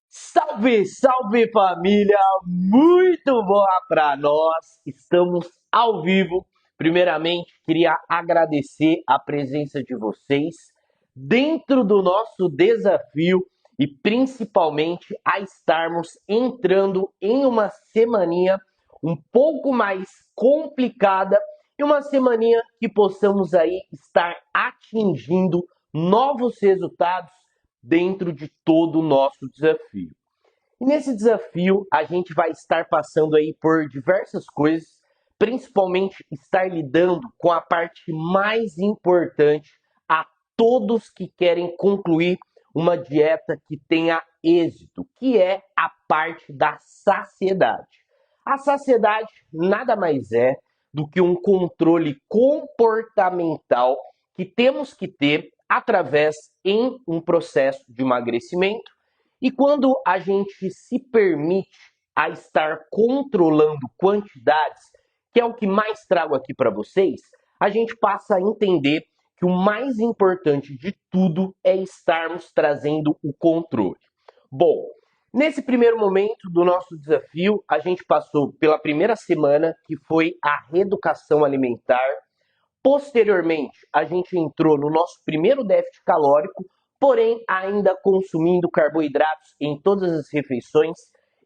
Salve, salve família! Muito boa para nós! Estamos ao vivo. Primeiramente, queria agradecer a presença de vocês dentro do nosso desafio e principalmente a estarmos entrando em uma semaninha um pouco mais complicada e uma semaninha que possamos aí estar atingindo novos resultados dentro de todo o nosso desafio. E nesse desafio, a gente vai estar passando aí por diversas coisas, principalmente estar lidando com a parte mais importante a todos que querem concluir uma dieta que tenha êxito, que é a parte da saciedade. A saciedade nada mais é do que um controle comportamental que temos que ter através em um processo de emagrecimento. E quando a gente se permite a estar controlando quantidades, que é o que mais trago aqui para vocês, a gente passa a entender que o mais importante de tudo é estarmos trazendo o controle. Bom, nesse primeiro momento do nosso desafio, a gente passou pela primeira semana, que foi a reeducação alimentar. Posteriormente, a gente entrou no nosso primeiro déficit calórico, porém ainda consumindo carboidratos em todas as refeições.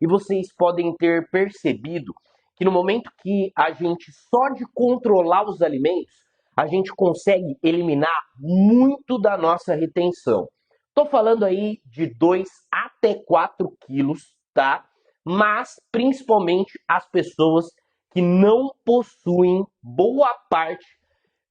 E vocês podem ter percebido que no momento que a gente só de controlar os alimentos, a gente consegue eliminar muito da nossa retenção. Estou falando aí de 2 até 4 quilos, tá? Mas principalmente as pessoas que não possuem boa parte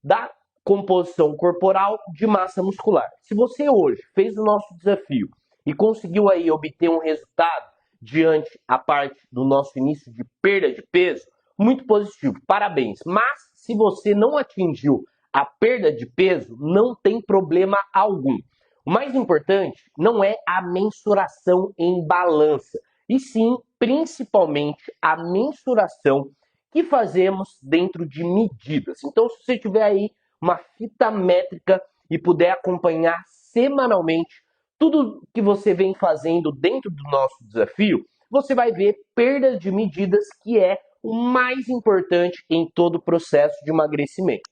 da composição corporal de massa muscular. Se você hoje fez o nosso desafio e conseguiu aí obter um resultado diante a parte do nosso início de perda de peso, muito positivo, parabéns. Mas se você não atingiu a perda de peso, não tem problema algum. O mais importante não é a mensuração em balança, e sim, principalmente, a mensuração que fazemos dentro de medidas. Então, se você tiver aí uma fita métrica e puder acompanhar semanalmente tudo que você vem fazendo dentro do nosso desafio, você vai ver perda de medidas, que é o mais importante em todo o processo de emagrecimento.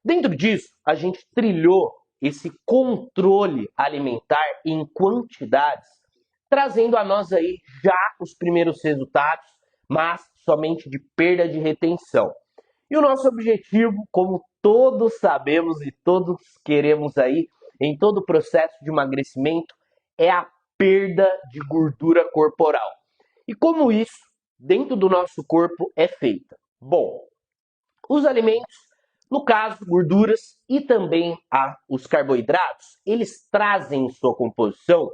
Dentro disso, a gente trilhou esse controle alimentar em quantidades, trazendo a nós aí já os primeiros resultados, mas somente de perda de retenção. E o nosso objetivo, como todos sabemos e todos queremos aí, em todo o processo de emagrecimento, é a perda de gordura corporal. E como isso, dentro do nosso corpo, é feita? Bom, os alimentos, no caso, gorduras e também os carboidratos, eles trazem em sua composição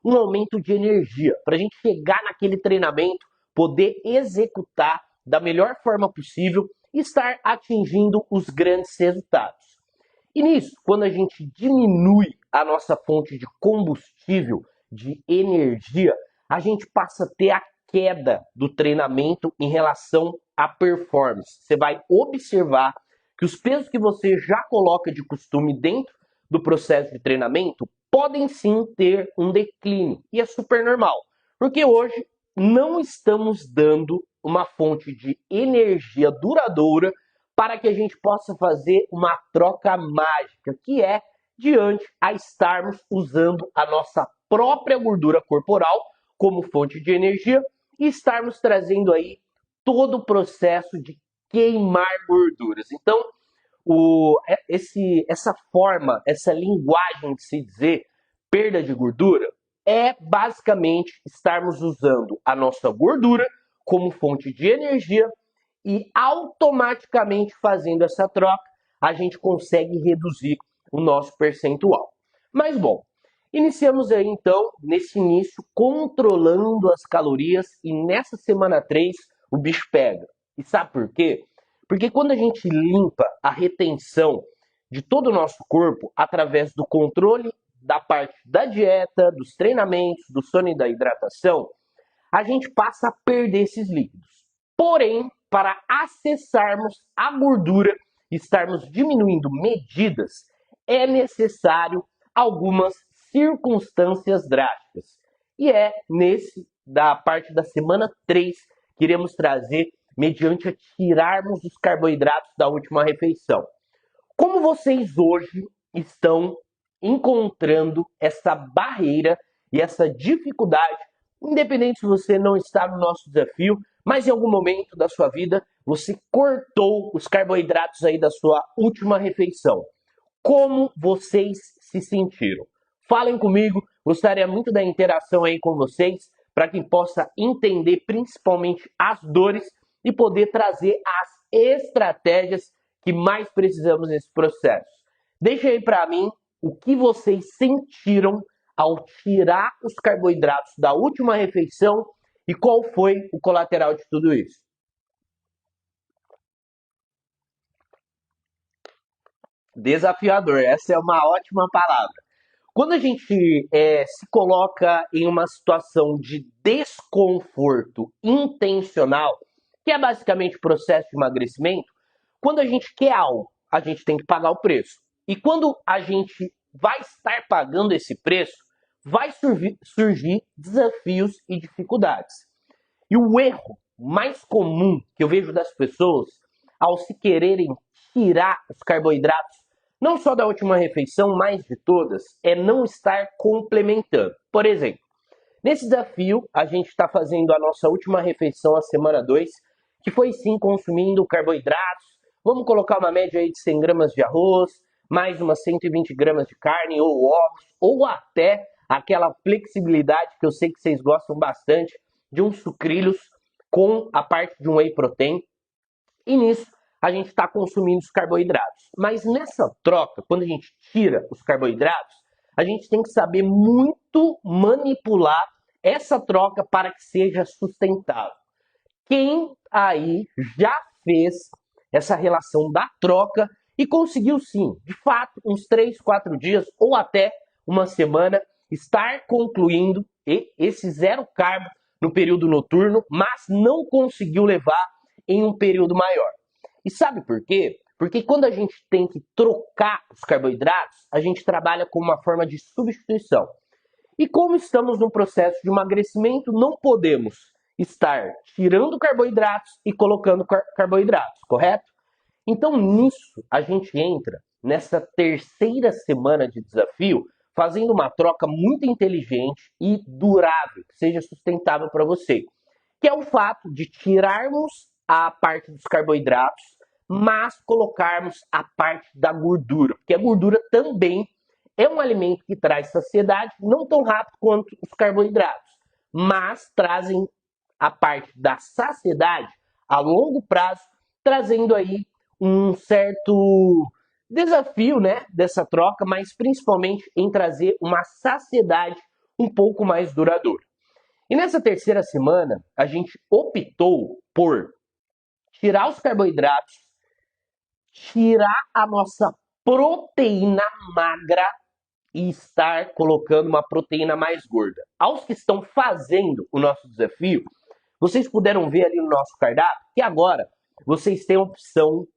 um aumento de energia para a gente chegar naquele treinamento, poder executar da melhor forma possível e estar atingindo os grandes resultados. E nisso, quando a gente diminui a nossa fonte de combustível, de energia, a gente passa a ter a queda do treinamento em relação à performance. Você vai observar que os pesos que você já coloca de costume dentro do processo de treinamento podem sim ter um declínio. E é super normal, porque hoje não estamos dando uma fonte de energia duradoura para que a gente possa fazer uma troca mágica, que é diante a estarmos usando a nossa própria gordura corporal como fonte de energia e estarmos trazendo aí todo o processo de queimar gorduras. Então, essa forma, essa linguagem de se dizer perda de gordura é basicamente estarmos usando a nossa gordura como fonte de energia e automaticamente fazendo essa troca, a gente consegue reduzir o nosso percentual. Mas bom, iniciamos aí então, nesse início, controlando as calorias e nessa semana 3 o bicho pega. E sabe por quê? Porque quando a gente limpa a retenção de todo o nosso corpo através do controle da parte da dieta, dos treinamentos, do sono e da hidratação, a gente passa a perder esses líquidos. Porém, para acessarmos a gordura e estarmos diminuindo medidas, é necessário algumas circunstâncias drásticas. e é nesse da parte da semana 3 que iremos trazer mediante a tirarmos os carboidratos da última refeição. Como vocês hoje estão encontrando essa barreira e essa dificuldade, independente se você não está no nosso desafio, mas em algum momento da sua vida você cortou os carboidratos aí da sua última refeição. Como vocês se sentiram? Falem comigo, gostaria muito da interação aí com vocês, para que possa entender principalmente as dores e poder trazer as estratégias que mais precisamos nesse processo. Deixa aí para mim o que vocês sentiram ao tirar os carboidratos da última refeição e qual foi o colateral de tudo isso. Desafiador, essa é uma ótima palavra. Quando a gente se coloca em uma situação de desconforto intencional, que é basicamente o processo de emagrecimento, quando a gente quer algo, a gente tem que pagar o preço. E quando a gente vai estar pagando esse preço, vai surgir desafios e dificuldades. E o erro mais comum que eu vejo das pessoas ao se quererem tirar os carboidratos, não só da última refeição, mas de todas, é não estar complementando. Por exemplo, nesse desafio, a gente está fazendo a nossa última refeição, a semana 2, que foi sim consumindo carboidratos. Vamos colocar uma média aí de 100 gramas de arroz, mais umas 120 gramas de carne ou ovos, ou até aquela flexibilidade que eu sei que vocês gostam bastante, de uns sucrilhos com a parte de um whey protein. E nisso, a gente está consumindo os carboidratos. Mas nessa troca, quando a gente tira os carboidratos, a gente tem que saber muito manipular essa troca para que seja sustentável. Quem aí já fez essa relação da troca e conseguiu sim, de fato, uns 3, 4 dias ou até uma semana, estar concluindo esse zero carbo no período noturno, mas não conseguiu levar em um período maior. E sabe por quê? Porque quando a gente tem que trocar os carboidratos, a gente trabalha com uma forma de substituição. E como estamos num processo de emagrecimento, não podemos estar tirando carboidratos e colocando carboidratos, correto? Então nisso a gente entra nessa terceira semana de desafio, fazendo uma troca muito inteligente e durável, que seja sustentável para você, que é o fato de tirarmos a parte dos carboidratos, mas colocarmos a parte da gordura, porque a gordura também é um alimento que traz saciedade, não tão rápido quanto os carboidratos, mas trazem a parte da saciedade a longo prazo, trazendo aí um certo desafio, né, dessa troca, mas principalmente em trazer uma saciedade um pouco mais duradoura. E nessa terceira semana, a gente optou por tirar os carboidratos, tirar a nossa proteína magra e estar colocando uma proteína mais gorda. Aos que estão fazendo o nosso desafio, vocês puderam ver ali no nosso cardápio que agora vocês têm a opção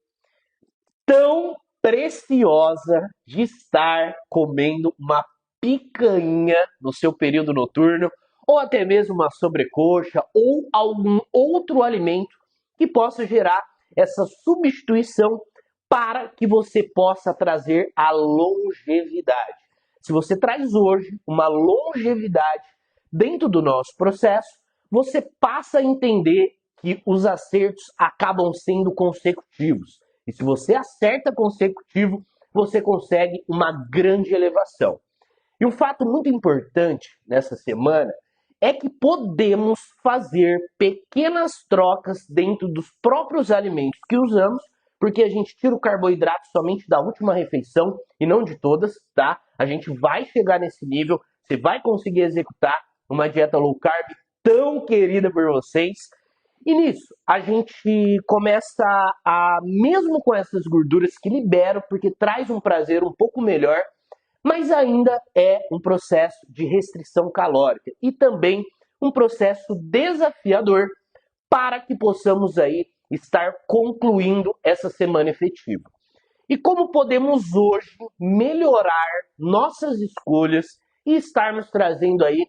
tão preciosa de estar comendo uma picanha no seu período noturno, ou até mesmo uma sobrecoxa, ou algum outro alimento que possa gerar essa substituição para que você possa trazer a longevidade. Se você traz hoje uma longevidade dentro do nosso processo, você passa a entender que os acertos acabam sendo consecutivos. E se você acerta consecutivo, você consegue uma grande elevação. E um fato muito importante nessa semana é que podemos fazer pequenas trocas dentro dos próprios alimentos que usamos, porque a gente tira o carboidrato somente da última refeição e não de todas, tá? A gente vai chegar nesse nível, você vai conseguir executar uma dieta low carb tão querida por vocês. E nisso, a gente começa mesmo com essas gorduras que liberam, porque traz um prazer um pouco melhor, mas ainda é um processo de restrição calórica e também um processo desafiador para que possamos aí estar concluindo essa semana efetiva. E como podemos hoje melhorar nossas escolhas e estarmos trazendo aí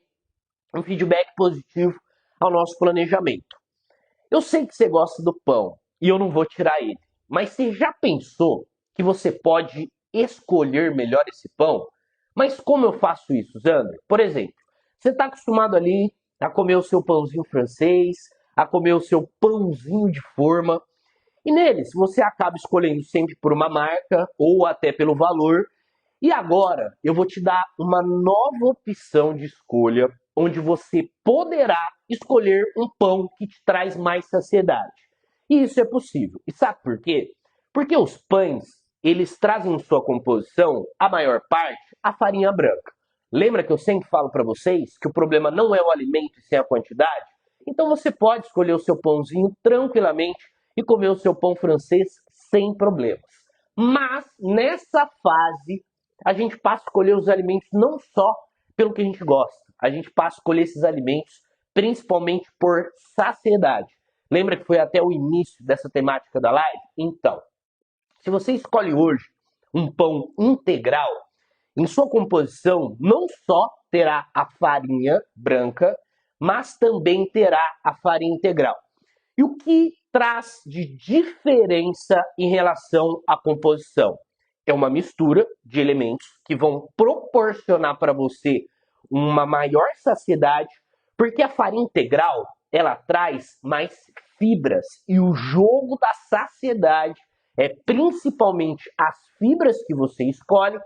um feedback positivo ao nosso planejamento. Eu sei que você gosta do pão e eu não vou tirar ele, mas você já pensou que você pode escolher melhor esse pão? Mas como eu faço isso, Zandro? Por exemplo, você está acostumado ali a comer o seu pãozinho francês, a comer o seu pãozinho de forma, e neles você acaba escolhendo sempre por uma marca ou até pelo valor. E agora eu vou te dar uma nova opção de escolha, onde você poderá escolher um pão que te traz mais saciedade. E isso é possível. E sabe por quê? Porque os pães, eles trazem em sua composição, a maior parte, a farinha branca. Lembra que eu sempre falo para vocês que o problema não é o alimento e sim a quantidade? Então você pode escolher o seu pãozinho tranquilamente e comer o seu pão francês sem problemas. Mas nessa fase a gente passa a escolher os alimentos não só pelo que a gente gosta, a gente passa a escolher esses alimentos principalmente por saciedade. Lembra que foi até o início dessa temática da live? Então, se você escolhe hoje um pão integral, em sua composição não só terá a farinha branca, mas também terá a farinha integral. E o que traz de diferença em relação à composição? É uma mistura de elementos que vão proporcionar para você uma maior saciedade, porque a farinha integral ela traz mais fibras e o jogo da saciedade é principalmente as fibras que você escolhe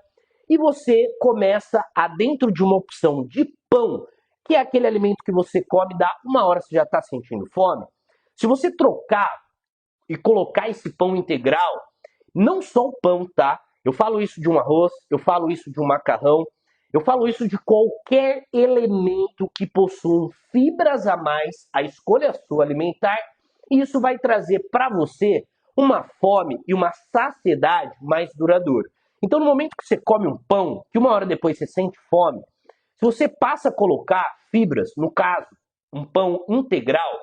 e você começa a dentro de uma opção de pão, que é aquele alimento que você come, dá uma hora você já está sentindo fome. Se você trocar e colocar esse pão integral, não só o pão, tá? Eu falo isso de um arroz, eu falo isso de um macarrão, eu falo isso de qualquer elemento que possua fibras a mais, a escolha sua alimentar, e isso vai trazer para você uma fome e uma saciedade mais duradoura. Então, no momento que você come um pão, que uma hora depois você sente fome, se você passa a colocar fibras, no caso, um pão integral,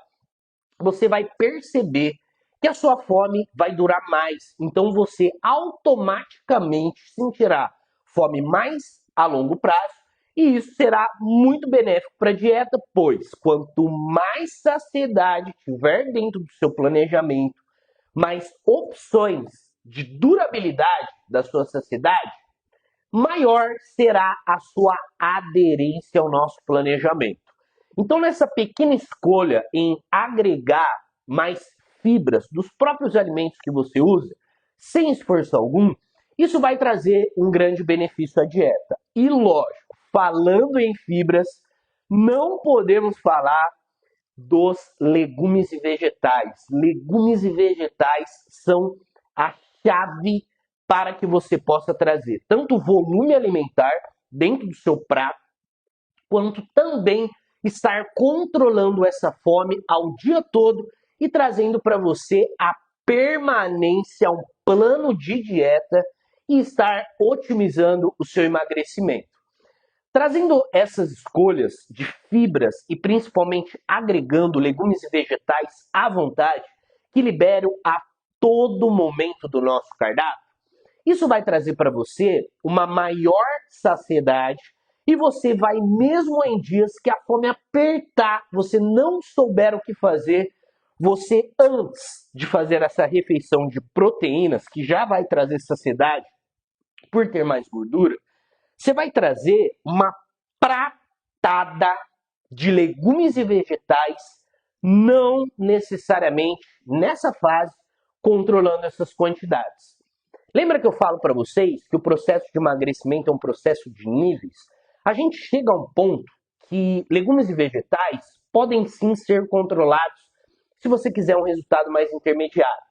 você vai perceber que a sua fome vai durar mais. Então você automaticamente sentirá fome mais a longo prazo e isso será muito benéfico para a dieta, pois quanto mais saciedade tiver dentro do seu planejamento, mais opções de durabilidade da sua saciedade, maior será a sua aderência ao nosso planejamento. Então, nessa pequena escolha em agregar mais fibras dos próprios alimentos que você usa, sem esforço algum, isso vai trazer um grande benefício à dieta. E lógico, falando em fibras, não podemos falar dos legumes e vegetais. Legumes e vegetais são a chave para que você possa trazer tanto volume alimentar dentro do seu prato, quanto também estar controlando essa fome ao dia todo e trazendo para você a permanência, um plano de dieta e estar otimizando o seu emagrecimento. Trazendo essas escolhas de fibras e principalmente agregando legumes e vegetais à vontade, que liberam a todo momento do nosso cardápio, isso vai trazer para você uma maior saciedade e você vai, mesmo em dias que a fome apertar, você não souber o que fazer, você, antes de fazer essa refeição de proteínas, que já vai trazer saciedade por ter mais gordura, você vai trazer uma pratada de legumes e vegetais, não necessariamente nessa fase controlando essas quantidades. Lembra que eu falo para vocês que o processo de emagrecimento é um processo de níveis? A gente chega a um ponto que legumes e vegetais podem sim ser controlados se você quiser um resultado mais intermediário.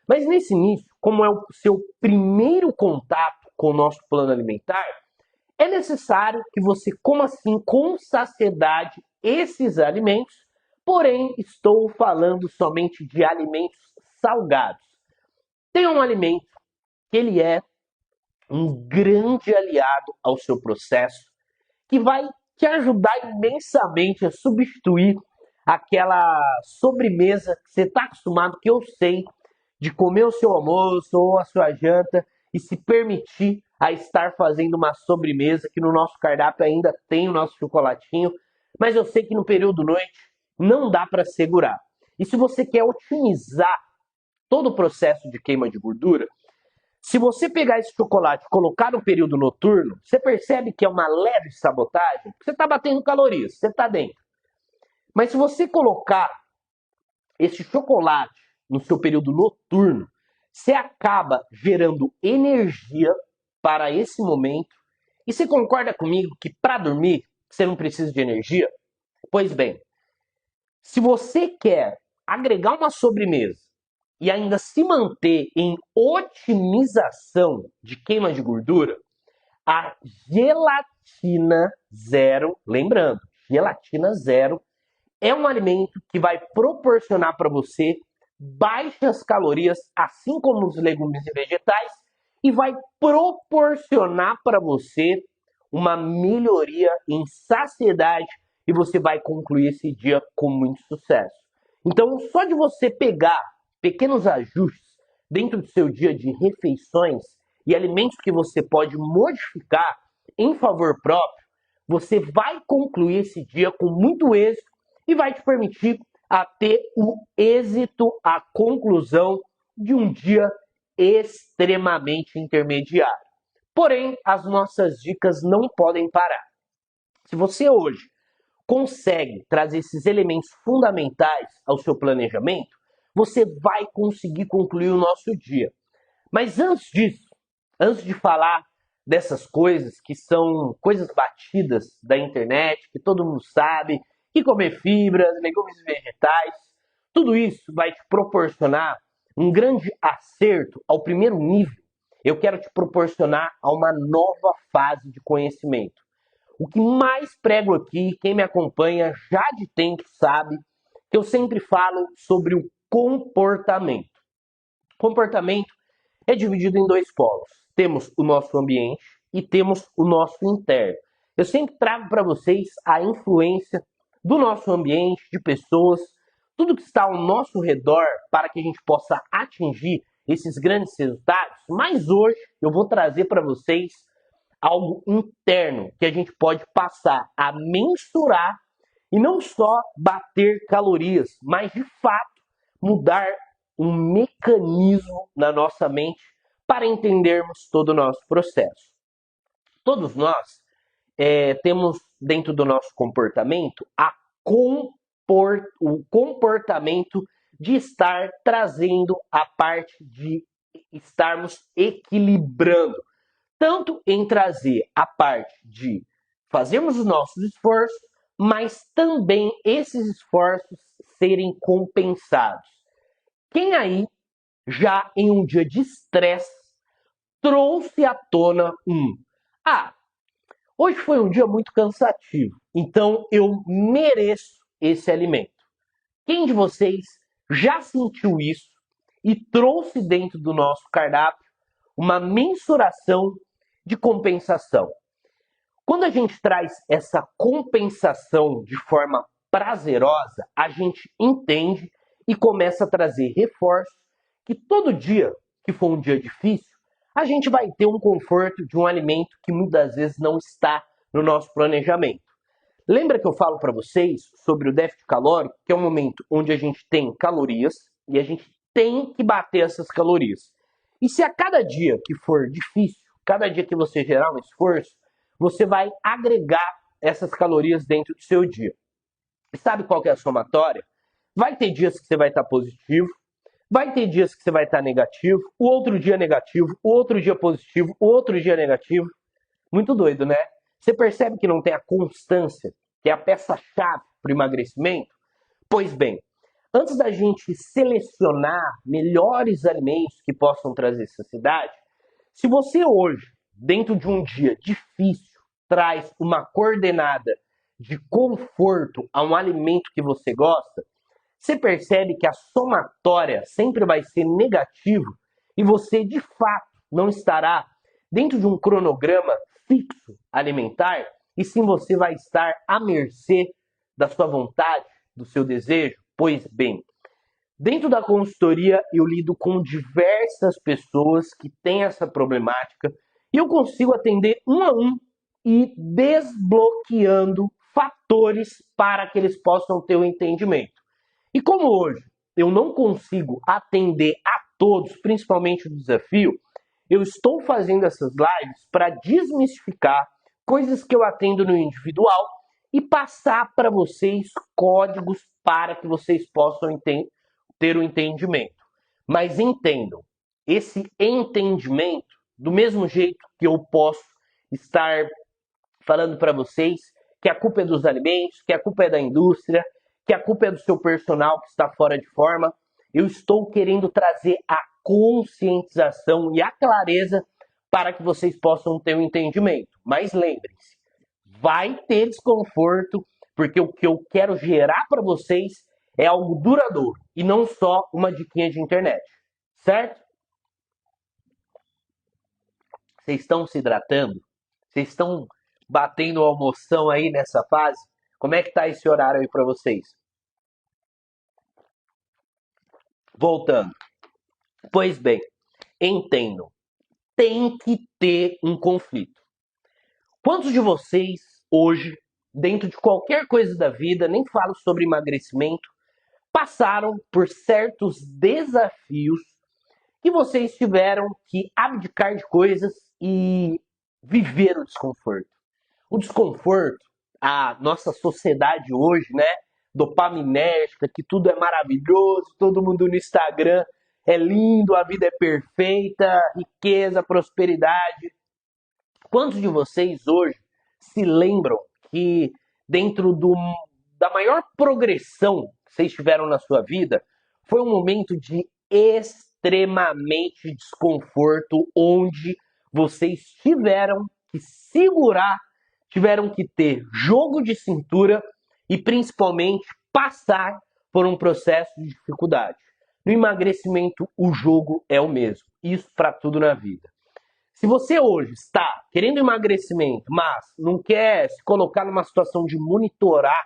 Mas nesse início, como é o seu primeiro contato com o nosso plano alimentar, é necessário que você coma assim com saciedade esses alimentos, porém estou falando somente de alimentos salgados. Tem um alimento que ele é um grande aliado ao seu processo, que vai te ajudar imensamente a substituir aquela sobremesa que você está acostumado, que eu sei, de comer o seu almoço ou a sua janta e se permitir a estar fazendo uma sobremesa, que no nosso cardápio ainda tem o nosso chocolatinho, mas eu sei que no período noite não dá para segurar. E se você quer otimizar todo o processo de queima de gordura, se você pegar esse chocolate e colocar no período noturno, você percebe que é uma leve sabotagem? Você está batendo calorias, você está dentro. Mas se você colocar esse chocolate no seu período noturno, você acaba gerando energia para esse momento. E você concorda comigo que para dormir você não precisa de energia? Pois bem, se você quer agregar uma sobremesa e ainda se manter em otimização de queima de gordura, a gelatina zero, lembrando, gelatina zero é um alimento que vai proporcionar para você baixas calorias, assim como os legumes e vegetais, e vai proporcionar para você uma melhoria em saciedade e você vai concluir esse dia com muito sucesso. Então, só de você pegar pequenos ajustes dentro do seu dia de refeições e alimentos que você pode modificar em favor próprio, você vai concluir esse dia com muito êxito e vai te permitir a ter o êxito, a conclusão de um dia extremamente intermediário. Porém, as nossas dicas não podem parar. Se você hoje consegue trazer esses elementos fundamentais ao seu planejamento, você vai conseguir concluir o nosso dia. Mas antes disso, antes de falar dessas coisas que são coisas batidas da internet, que todo mundo sabe, que comer fibras, legumes e vegetais, tudo isso vai te proporcionar um grande acerto ao primeiro nível. Eu quero te proporcionar a uma nova fase de conhecimento. O que mais prego aqui, quem me acompanha já de tempo sabe, que eu sempre falo sobre o comportamento. Comportamento é dividido em dois polos. Temos o nosso ambiente e temos o nosso interno. Eu sempre trago para vocês a influência do nosso ambiente, de pessoas, tudo que está ao nosso redor para que a gente possa atingir esses grandes resultados. Mas hoje eu vou trazer para vocês algo interno que a gente pode passar a mensurar e não só bater calorias, mas de fato mudar um mecanismo na nossa mente para entendermos todo o nosso processo. Todos nós temos dentro do nosso comportamento o comportamento de estar trazendo a parte de estarmos equilibrando, tanto em trazer a parte de fazermos os nossos esforços, mas também esses esforços serem compensados. Quem aí já em um dia de estresse trouxe à tona hoje foi um dia muito cansativo, então eu mereço esse alimento. Quem de vocês já sentiu isso e trouxe dentro do nosso cardápio uma mensuração de compensação? Quando a gente traz essa compensação de forma prazerosa, a gente entende e começa a trazer reforços que todo dia que for um dia difícil, a gente vai ter um conforto de um alimento que muitas vezes não está no nosso planejamento. Lembra que eu falo para vocês sobre o déficit calórico, que é um momento onde a gente tem calorias e a gente tem que bater essas calorias. E se a cada dia que for difícil, cada dia que você gerar um esforço, você vai agregar essas calorias dentro do seu dia. E sabe qual que é a somatória? Vai ter dias que você vai estar positivo, vai ter dias que você vai estar negativo, o outro dia negativo, o outro dia positivo, o outro dia negativo. Muito doido, né? Você percebe que não tem a constância, que é a peça-chave para o emagrecimento? Pois bem, antes da gente selecionar melhores alimentos que possam trazer saciedade, se você hoje, dentro de um dia difícil, traz uma coordenada de conforto a um alimento que você gosta, você percebe que a somatória sempre vai ser negativa e você, de fato, não estará dentro de um cronograma fixo alimentar, e sim você vai estar à mercê da sua vontade, do seu desejo. Pois bem, dentro da consultoria eu lido com diversas pessoas que têm essa problemática e eu consigo atender um a um e desbloqueando fatores para que eles possam ter o entendimento. E como hoje eu não consigo atender a todos, principalmente o desafio, eu estou fazendo essas lives para desmistificar coisas que eu atendo no individual e passar para vocês códigos para que vocês possam ter o entendimento. Mas entendam, esse entendimento, do mesmo jeito que eu posso estar falando para vocês que a culpa é dos alimentos, que a culpa é da indústria, que a culpa é do seu personal que está fora de forma, eu estou querendo trazer a conscientização e a clareza para que vocês possam ter um entendimento. Mas lembrem-se, vai ter desconforto, porque o que eu quero gerar para vocês é algo duradouro e não só uma diquinha de internet, certo? Vocês estão se hidratando? Vocês estão batendo almoção aí nessa fase? Como é que tá esse horário aí para vocês? Voltando. Pois bem, entendam, tem que ter um conflito. Quantos de vocês hoje, dentro de qualquer coisa da vida, nem falo sobre emagrecimento, passaram por certos desafios que vocês tiveram que abdicar de coisas e viver o desconforto? O desconforto, a nossa sociedade hoje, né, dopaminérgica, que tudo é maravilhoso, todo mundo no Instagram é lindo, a vida é perfeita, riqueza, prosperidade. Quantos de vocês hoje se lembram que dentro da maior progressão que vocês tiveram na sua vida foi um momento de extremamente desconforto, onde vocês tiveram que segurar, tiveram que ter jogo de cintura e principalmente passar por um processo de dificuldade. No emagrecimento, o jogo é o mesmo. Isso para tudo na vida. Se você hoje está querendo emagrecimento, mas não quer se colocar numa situação de monitorar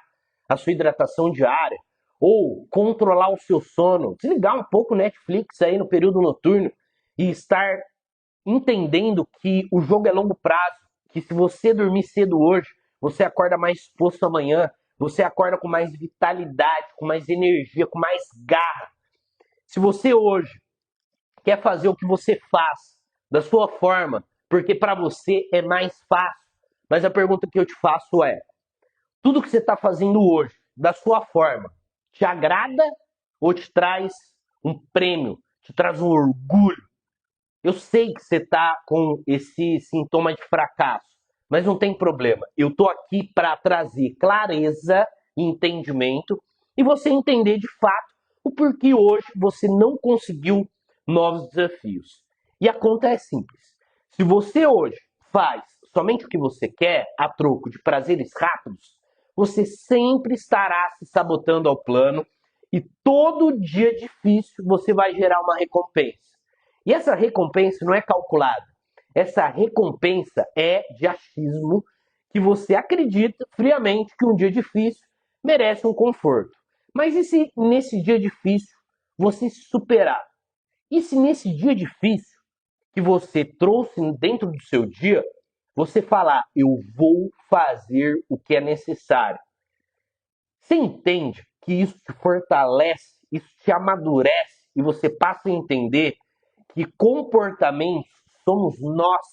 a sua hidratação diária ou controlar o seu sono, desligar um pouco o Netflix aí no período noturno e estar entendendo que o jogo é longo prazo, que se você dormir cedo hoje, você acorda mais disposto amanhã, você acorda com mais vitalidade, com mais energia, com mais garra. Se você hoje quer fazer o que você faz da sua forma, porque para você é mais fácil, mas a pergunta que eu te faço é: tudo que você está fazendo hoje, da sua forma, te agrada ou te traz um prêmio, te traz um orgulho? Eu sei que você está com esse sintoma de fracasso, mas não tem problema. Eu estou aqui para trazer clareza e entendimento e você entender de fato o porquê hoje você não conseguiu novos desafios. E a conta é simples. Se você hoje faz somente o que você quer, a troco de prazeres rápidos, você sempre estará se sabotando ao plano e todo dia difícil você vai gerar uma recompensa. E essa recompensa não é calculada. Essa recompensa é de achismo, que você acredita friamente que um dia difícil merece um conforto. Mas e se nesse dia difícil você se superar? E se nesse dia difícil que você trouxe dentro do seu dia, você falar: eu vou fazer o que é necessário? Você entende que isso te fortalece, isso te amadurece e você passa a entender que comportamentos somos nós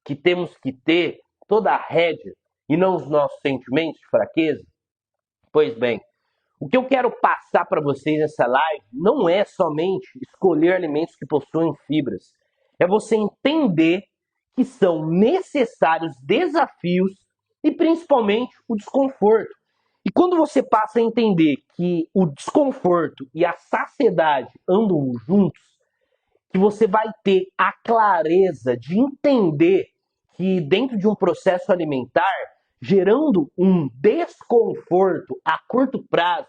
que temos que ter toda a rédea e não os nossos sentimentos de fraqueza? Pois bem, o que eu quero passar para vocês nessa live não é somente escolher alimentos que possuem fibras. É você entender que são necessários desafios e principalmente o desconforto. E quando você passa a entender que o desconforto e a saciedade andam juntos, que você vai ter a clareza de entender que dentro de um processo alimentar, gerando um desconforto a curto prazo,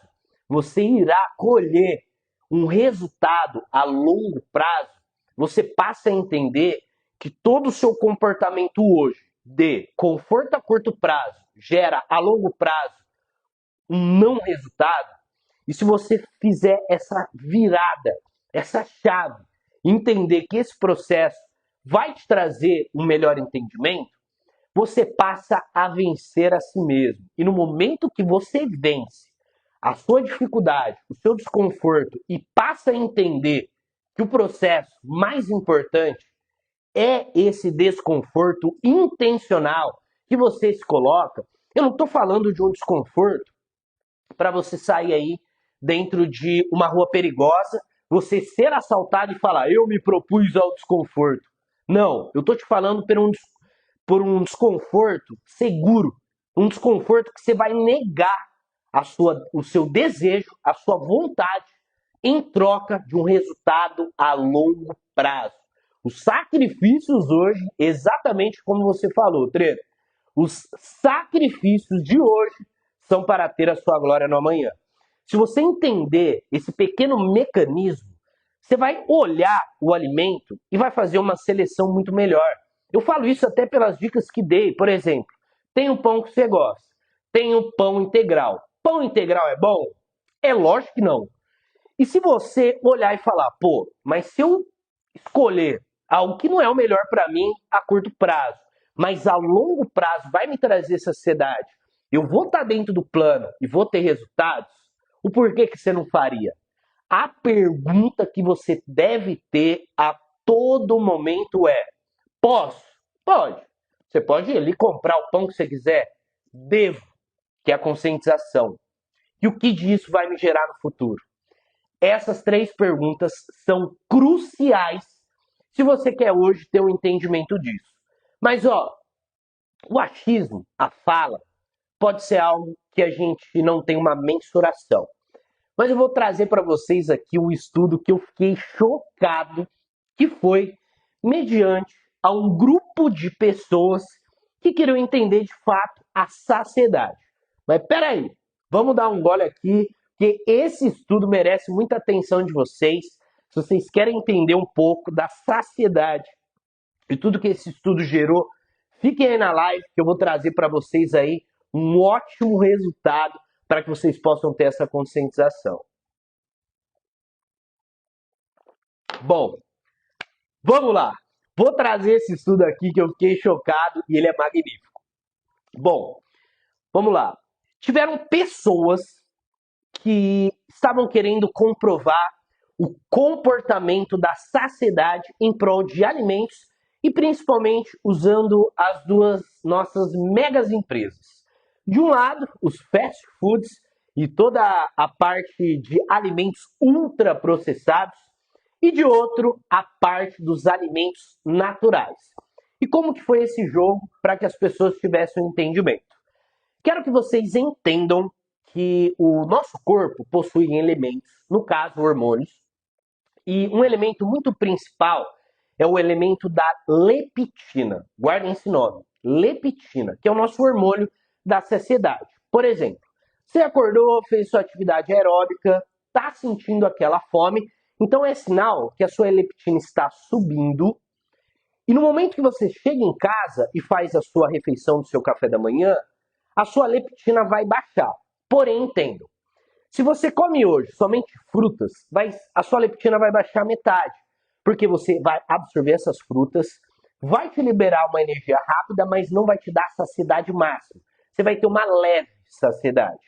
você irá colher um resultado a longo prazo. Você passa a entender que todo o seu comportamento hoje de conforto a curto prazo gera a longo prazo um não resultado. E se você fizer essa virada, essa chave, entender que esse processo vai te trazer um melhor entendimento, você passa a vencer a si mesmo. E no momento que você vence a sua dificuldade, o seu desconforto e passa a entender que o processo mais importante é esse desconforto intencional que você se coloca. Eu não estou falando de um desconforto para você sair aí dentro de uma rua perigosa, você ser assaltado e falar, eu me propus ao desconforto. Não, eu estou te falando por um desconforto seguro, um desconforto que você vai negar o seu desejo, a sua vontade, em troca de um resultado a longo prazo. Os sacrifícios hoje, exatamente como você falou, Treino, os sacrifícios de hoje são para ter a sua glória no amanhã. Se você entender esse pequeno mecanismo, você vai olhar o alimento e vai fazer uma seleção muito melhor. Eu falo isso até pelas dicas que dei. Por exemplo, tem um pão que você gosta, tem um pão integral. Pão integral é bom? É lógico que não. E se você olhar e falar, pô, mas se eu escolher algo que não é o melhor para mim a curto prazo, mas a longo prazo vai me trazer saciedade, eu vou estar dentro do plano e vou ter resultados, o porquê que você não faria? A pergunta que você deve ter a todo momento é: posso? Pode. Você pode ir ali comprar o pão que você quiser? Devo, que é a conscientização. E o que disso vai me gerar no futuro? Essas três perguntas são cruciais se você quer hoje ter um entendimento disso. Mas, ó, o achismo, a fala, pode ser algo que a gente não tem uma mensuração. Mas eu vou trazer para vocês aqui um estudo que eu fiquei chocado, que foi mediante a um grupo de pessoas que queriam entender de fato a saciedade. Mas peraí, vamos dar um gole aqui, porque esse estudo merece muita atenção de vocês. Se vocês querem entender um pouco da saciedade e tudo que esse estudo gerou, fiquem aí na live que eu vou trazer para vocês aí um ótimo resultado para que vocês possam ter essa conscientização. Bom, vamos lá. Vou trazer esse estudo aqui que eu fiquei chocado e ele é magnífico. Bom, vamos lá. Tiveram pessoas que estavam querendo comprovar o comportamento da saciedade em prol de alimentos e principalmente usando as duas nossas megas empresas. De um lado, os fast foods e toda a parte de alimentos ultraprocessados e de outro, a parte dos alimentos naturais. E como que foi esse jogo para que as pessoas tivessem um entendimento? Quero que vocês entendam que o nosso corpo possui elementos, no caso hormônios, e um elemento muito principal é o elemento da leptina. Guardem esse nome, leptina, que é o nosso hormônio da saciedade. Por exemplo, você acordou, fez sua atividade aeróbica, está sentindo aquela fome, então é sinal que a sua leptina está subindo. E no momento que você chega em casa e faz a sua refeição do seu café da manhã, a sua leptina vai baixar. Porém, entendam, se você come hoje somente frutas, a sua leptina vai baixar metade, porque você vai absorver essas frutas, vai te liberar uma energia rápida, mas não vai te dar saciedade máxima. Você vai ter uma leve saciedade.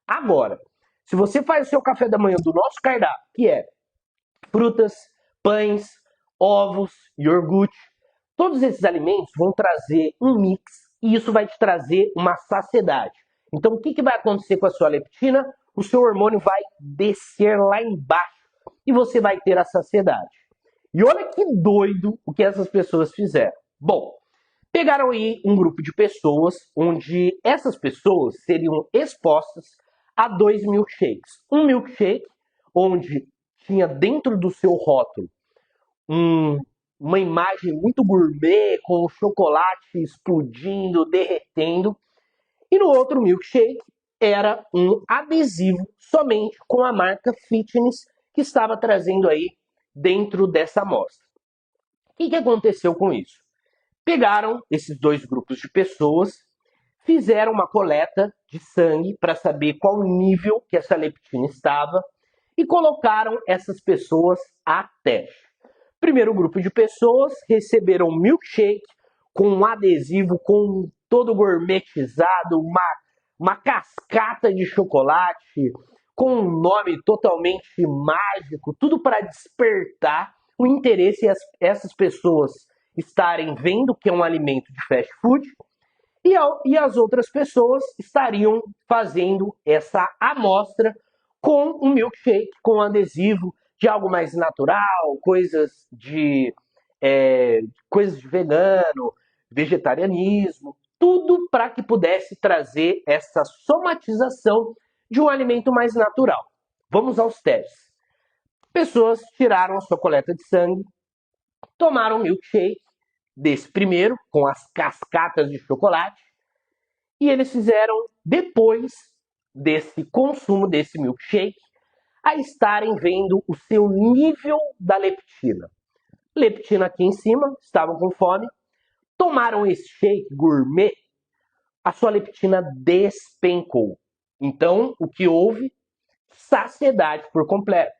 Agora, se você faz o seu café da manhã do nosso cardápio, que é frutas, pães, ovos, iogurte, todos esses alimentos vão trazer um mix e isso vai te trazer uma saciedade. Então, o que vai acontecer com a sua leptina? O seu hormônio vai descer lá embaixo e você vai ter a saciedade. E olha que doido o que essas pessoas fizeram. Bom, pegaram aí um grupo de pessoas onde essas pessoas seriam expostas a 2 milkshakes. Um milkshake onde tinha dentro do seu rótulo uma imagem muito gourmet com o chocolate explodindo, derretendo. E no outro milkshake era um adesivo somente com a marca Fitness que estava trazendo aí dentro dessa amostra. O que aconteceu com isso? Pegaram esses dois grupos de pessoas, fizeram uma coleta de sangue para saber qual o nível que essa leptina estava e colocaram essas pessoas a teste. Primeiro grupo de pessoas receberam um milkshake com um adesivo com todo gourmetizado, uma cascata de chocolate com um nome totalmente mágico, tudo para despertar o interesse e essas pessoas estarem vendo que é um alimento de fast food e as outras pessoas estariam fazendo essa amostra com um milkshake, com um adesivo de algo mais natural, coisas de vegano, vegetarianismo, tudo para que pudesse trazer essa somatização de um alimento mais natural. Vamos aos testes. Pessoas tiraram a sua coleta de sangue, tomaram milkshake desse primeiro, com as cascatas de chocolate, e eles fizeram, depois desse consumo desse milkshake, a estarem vendo o seu nível da leptina. Leptina aqui em cima, estavam com fome, tomaram esse shake gourmet, a sua leptina despencou. Então, o que houve? Saciedade por completo.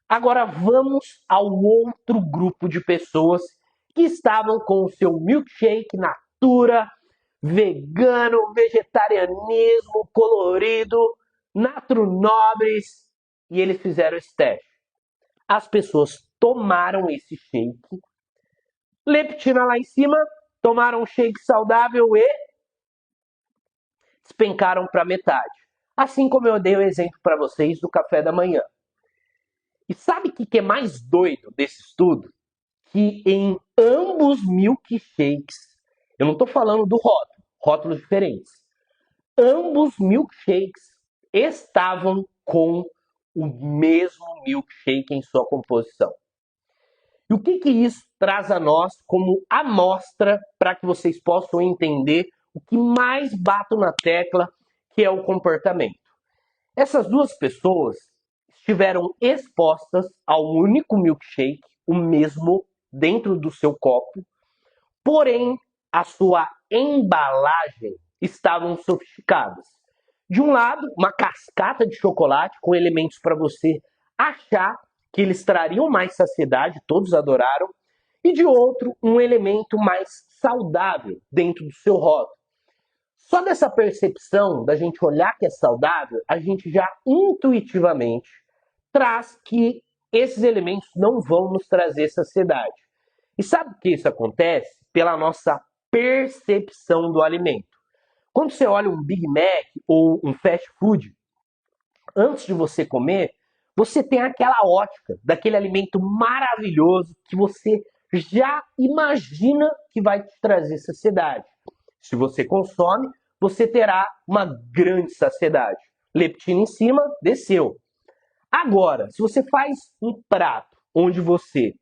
Agora vamos ao outro grupo de pessoas que estavam com o seu milkshake natura, vegano, vegetarianismo, colorido, natro nobres, e eles fizeram esse teste. As pessoas tomaram esse shake, leptina lá em cima, tomaram um shake saudável e despencaram para metade. Assim como eu dei o exemplo para vocês do café da manhã. E sabe o que é mais doido desse estudo? Que em ambos milkshakes, eu não estou falando do rótulo, rótulos diferentes, ambos milkshakes estavam com o mesmo milkshake em sua composição. E o que isso traz a nós como amostra para que vocês possam entender o que mais bato na tecla, que é o comportamento. Essas duas pessoas estiveram expostas ao único milkshake, o mesmo, dentro do seu copo, porém a sua embalagem estavam sofisticadas. De um lado, uma cascata de chocolate com elementos para você achar que eles trariam mais saciedade, todos adoraram, e de outro, um elemento mais saudável dentro do seu rótulo. Só dessa percepção da gente olhar que é saudável, a gente já intuitivamente traz que esses elementos não vão nos trazer saciedade. E sabe por que isso acontece? Pela nossa percepção do alimento. Quando você olha um Big Mac ou um fast food, antes de você comer, você tem aquela ótica daquele alimento maravilhoso que você já imagina que vai te trazer saciedade. Se você consome, você terá uma grande saciedade. Leptina em cima, desceu. Agora, se você faz um prato onde você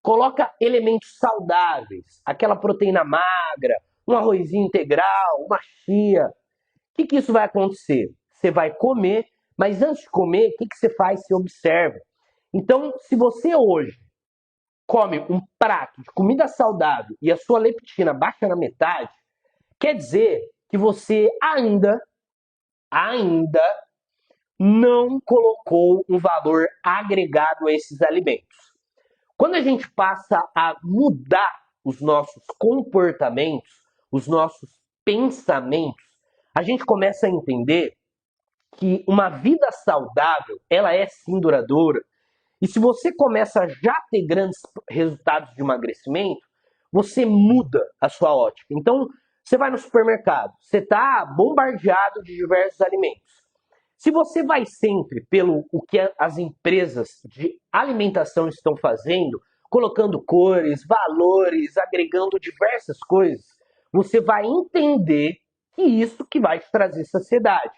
coloca elementos saudáveis, aquela proteína magra, um arrozinho integral, uma chia, o que isso vai acontecer? Você vai comer, mas antes de comer, o que você faz? Você observa. Então, se você hoje come um prato de comida saudável e a sua leptina baixa na metade, quer dizer que você ainda não colocou um valor agregado a esses alimentos. Quando a gente passa a mudar os nossos comportamentos, os nossos pensamentos, a gente começa a entender que uma vida saudável, ela é sim duradoura. E se você começa a já ter grandes resultados de emagrecimento, você muda a sua ótica. Então, você vai no supermercado, você está bombardeado de diversos alimentos. Se você vai sempre pelo o que as empresas de alimentação estão fazendo, colocando cores, valores, agregando diversas coisas, você vai entender que isso que vai te trazer saciedade.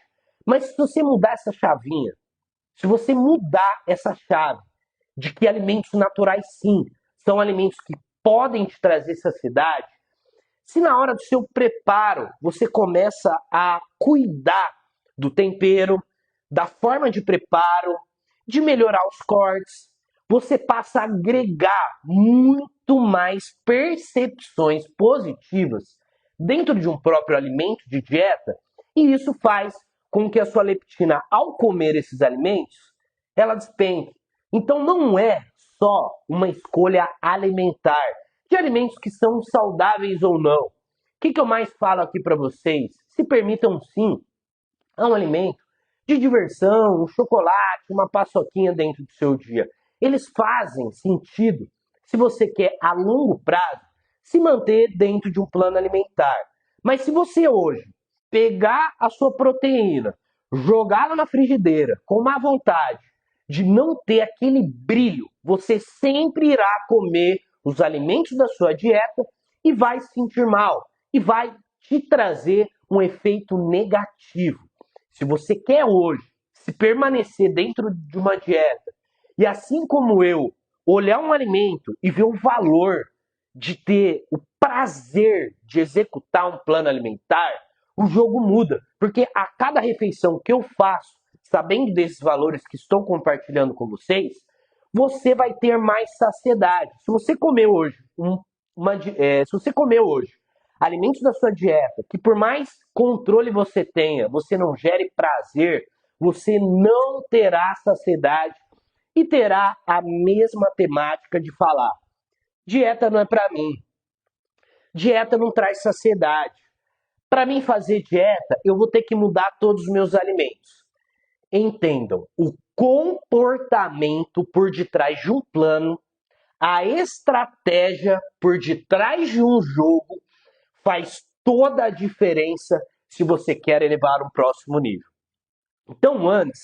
Mas se você mudar essa chavinha, se você mudar essa chave de que alimentos naturais sim são alimentos que podem te trazer saciedade, se na hora do seu preparo você começa a cuidar do tempero, da forma de preparo, de melhorar os cortes, você passa a agregar muito mais percepções positivas dentro de um próprio alimento de dieta, e isso faz com que a sua leptina, ao comer esses alimentos, ela despenque. Então não é só uma escolha alimentar, de alimentos que são saudáveis ou não. que eu mais falo aqui para vocês? Se permitam sim a um alimento de diversão, um chocolate, uma paçoquinha dentro do seu dia. Eles fazem sentido se você quer a longo prazo se manter dentro de um plano alimentar. Mas se você hoje pegar a sua proteína, jogá-la na frigideira com má vontade de não ter aquele brilho, você sempre irá comer os alimentos da sua dieta e vai se sentir mal e vai te trazer um efeito negativo. Se você quer hoje se permanecer dentro de uma dieta e assim como eu, olhar um alimento e ver o valor de ter o prazer de executar um plano alimentar, o jogo muda. Porque a cada refeição que eu faço, sabendo desses valores que estou compartilhando com vocês, você vai ter mais saciedade. Se você comer hoje, se você comer hoje alimentos da sua dieta, que por mais controle você tenha, você não gere prazer, você não terá saciedade e terá a mesma temática de falar: dieta não é para mim, dieta não traz saciedade. Para mim fazer dieta, eu vou ter que mudar todos os meus alimentos. Entendam, o comportamento por detrás de um plano, a estratégia por detrás de um jogo faz toda a diferença se você quer elevar um próximo nível. Então, antes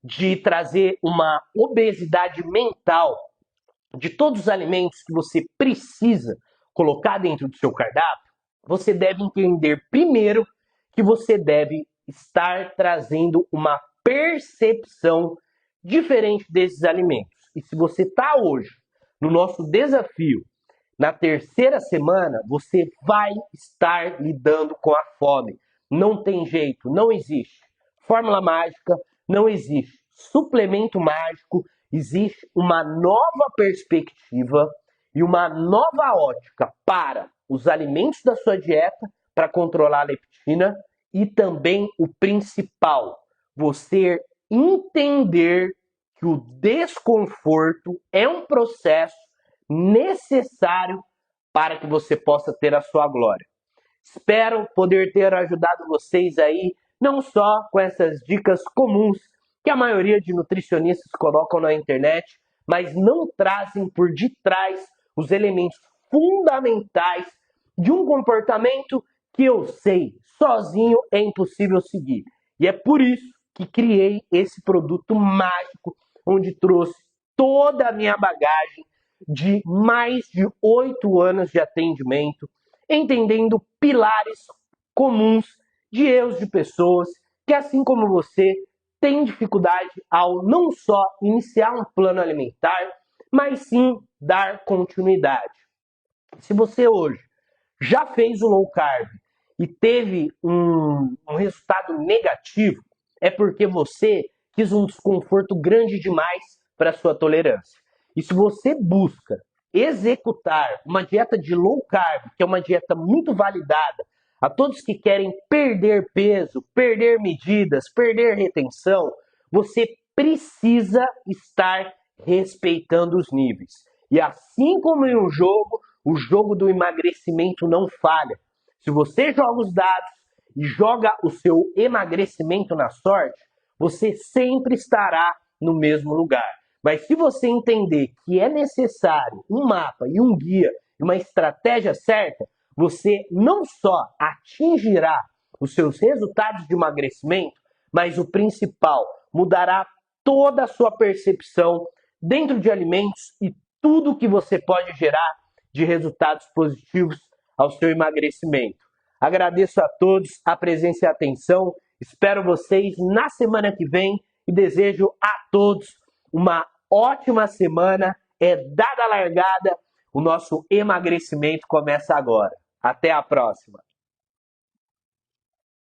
de trazer uma obesidade mental de todos os alimentos que você precisa colocar dentro do seu cardápio, você deve entender primeiro que você deve estar trazendo uma percepção diferente desses alimentos. E se você está hoje no nosso desafio, na terceira semana, você vai estar lidando com a fome. Não tem jeito, não existe fórmula mágica, não existe suplemento mágico, existe uma nova perspectiva e uma nova ótica para os alimentos da sua dieta, para controlar a leptina e também o principal, você entender que o desconforto é um processo necessário para que você possa ter a sua glória. Espero poder ter ajudado vocês aí, não só com essas dicas comuns que a maioria de nutricionistas colocam na internet, mas não trazem por detrás os elementos fundamentais de um comportamento que eu sei, sozinho é impossível seguir. E é por isso que criei esse produto mágico, onde trouxe toda a minha bagagem de mais de 8 anos de atendimento, entendendo pilares comuns de erros de pessoas que, assim como você, têm dificuldade ao não só iniciar um plano alimentar, mas sim dar continuidade. Se você hoje já fez o low carb e teve um resultado negativo, é porque você quis um desconforto grande demais para a sua tolerância. E se você busca executar uma dieta de low carb, que é uma dieta muito validada a todos que querem perder peso, perder medidas, perder retenção, você precisa estar respeitando os níveis. E assim como em um jogo, o jogo do emagrecimento não falha. Se você joga os dados e joga o seu emagrecimento na sorte, você sempre estará no mesmo lugar. Mas se você entender que é necessário um mapa e um guia e uma estratégia certa, você não só atingirá os seus resultados de emagrecimento, mas o principal, mudará toda a sua percepção dentro de alimentos e tudo que você pode gerar de resultados positivos ao seu emagrecimento. Agradeço a todos a presença e a atenção, espero vocês na semana que vem e desejo a todos uma ótima semana. É dada a largada, o nosso emagrecimento começa agora. Até a próxima!